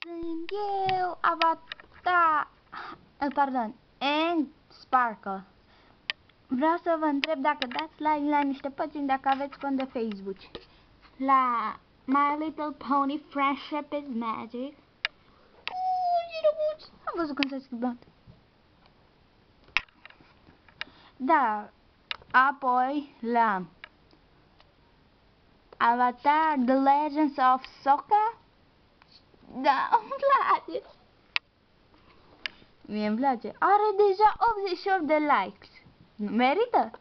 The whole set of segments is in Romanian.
Sunt eu, Avatar, pardon, and Sparkle. Vreau să vă întreb dacă dați like la niște pagini, dacă aveți cont de Facebook. La My Little Pony Friendship is Magic. Am văzut cum s-a schimbat. Da, apoi la Avatar The Legends of Sokka. Da, îmi place. Mie îmi place. Are deja 88 de likes. Merită?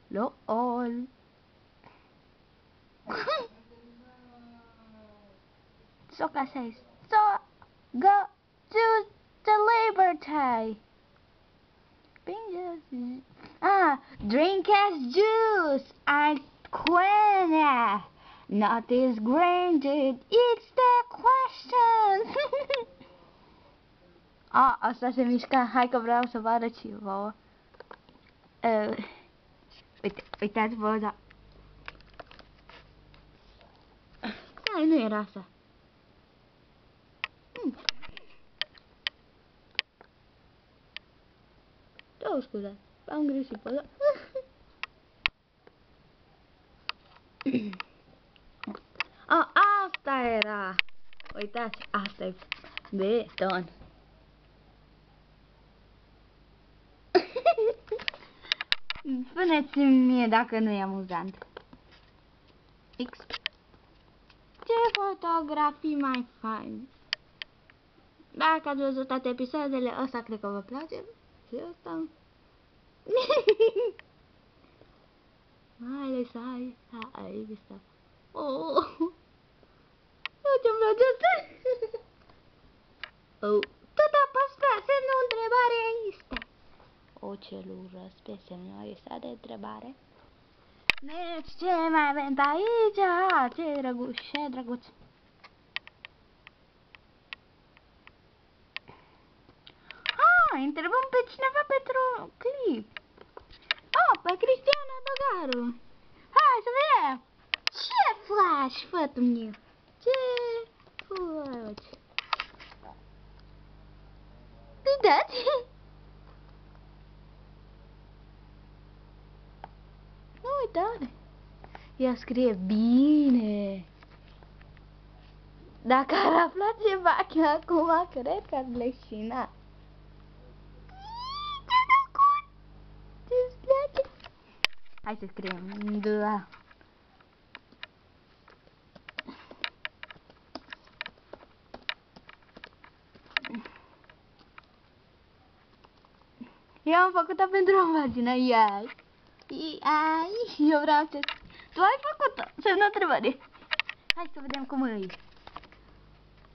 LOL. Sokka says, so go to the liberty. Drink as juice and quenna. Not is granted. It's the question. Asta se mișca. Hai că vreau să vă arăt și vouă. Uitați-vă, da. Nu era asta. Scuze, am greșit pe ăla. Asta era. Uitați, asta e beton. Spuneți-mi mie dacă nu e amuzant. X. Ce fotografii mai fain. Dacă ați văzut toate episoadele, ăsta cred că vă place. Și ăsta. Mai ales aici está. Ce-mi place asta? Tot apăsa semnul întrebare este. O celulă pe semnul ăsta de întrebare. Deci ce mai avem pe aici? Ce drăguț, ce drăguț. Întrebăm pe cineva pentru clip. Pe Cristiana Băgaru. Hai să vedem. Ce faci, fătul meu? Ce faci? Uitați. Nu uitați. Ea scrie bine. Dacă ar afla ceva chiar acum, cred că ar leșina. Hai să scriem. Da. Eu am făcut-o pentru o pagină. Eu vreau să... Tu ai făcut-o. Semnă întrebare. Hai să vedem cum e.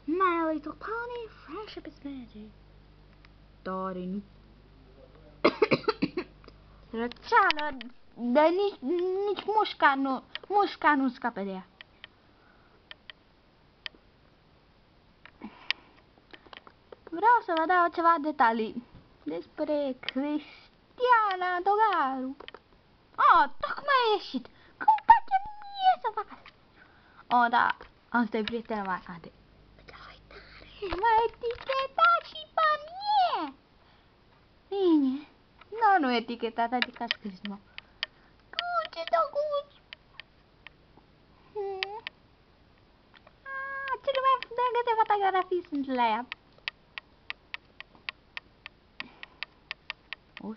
My Little Pony Friendship is Magic. Tare, nu? Răceală. Dar nici mușca nu scape de ea. Vreau să vă dau ceva detalii despre Cristiana Dogaru. Tocmai a ieșit. Cum face mie să fac asta? Da, asta e prietena mea. M-a etichetat și pe mine. Bine. Nu etichetat, adică a scris, mă. Ce drăguț! Cele mai drăguțe fotografii sunt la ea.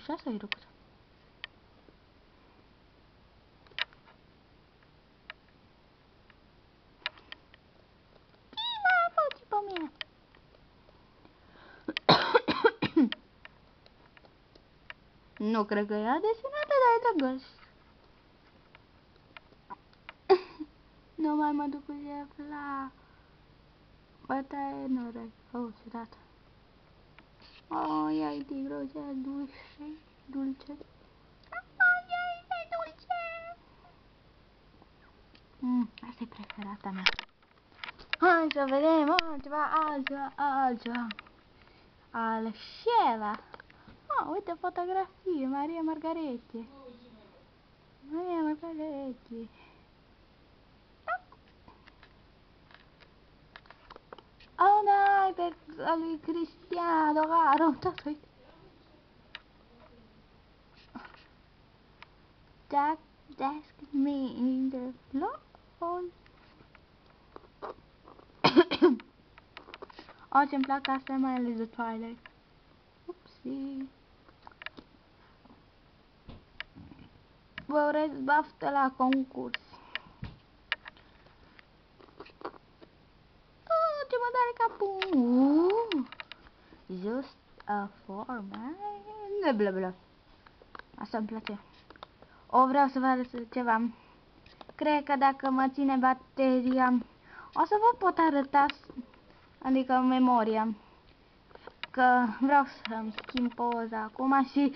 Și asta e drăguță. Ce mai faci pe mine? Nu cred că e desenată, dar e drăguț. Nu mai mă duc cu ea la bătaie noroi. Ciudat. Ia-i tigrocea dulce. Ia-i dulce. Asta e preferata mea. Hai să vedem altceva. Altceva. Uite fotografie, Maria Margarete. pe al lui Cristiano Ronaldo. That's me in the floor. O, ce-mi plac astea, mai ales de Twilight. Upsi. Vă urez baftă la concurs. Ce mă doare capul. Just a foreman. Bla bla. Asta îmi place. O, vreau să vă arăt ceva. Cred că dacă mă ține bateria, o să vă pot arăta, adică memoria, că vreau să-mi schimb poza acum și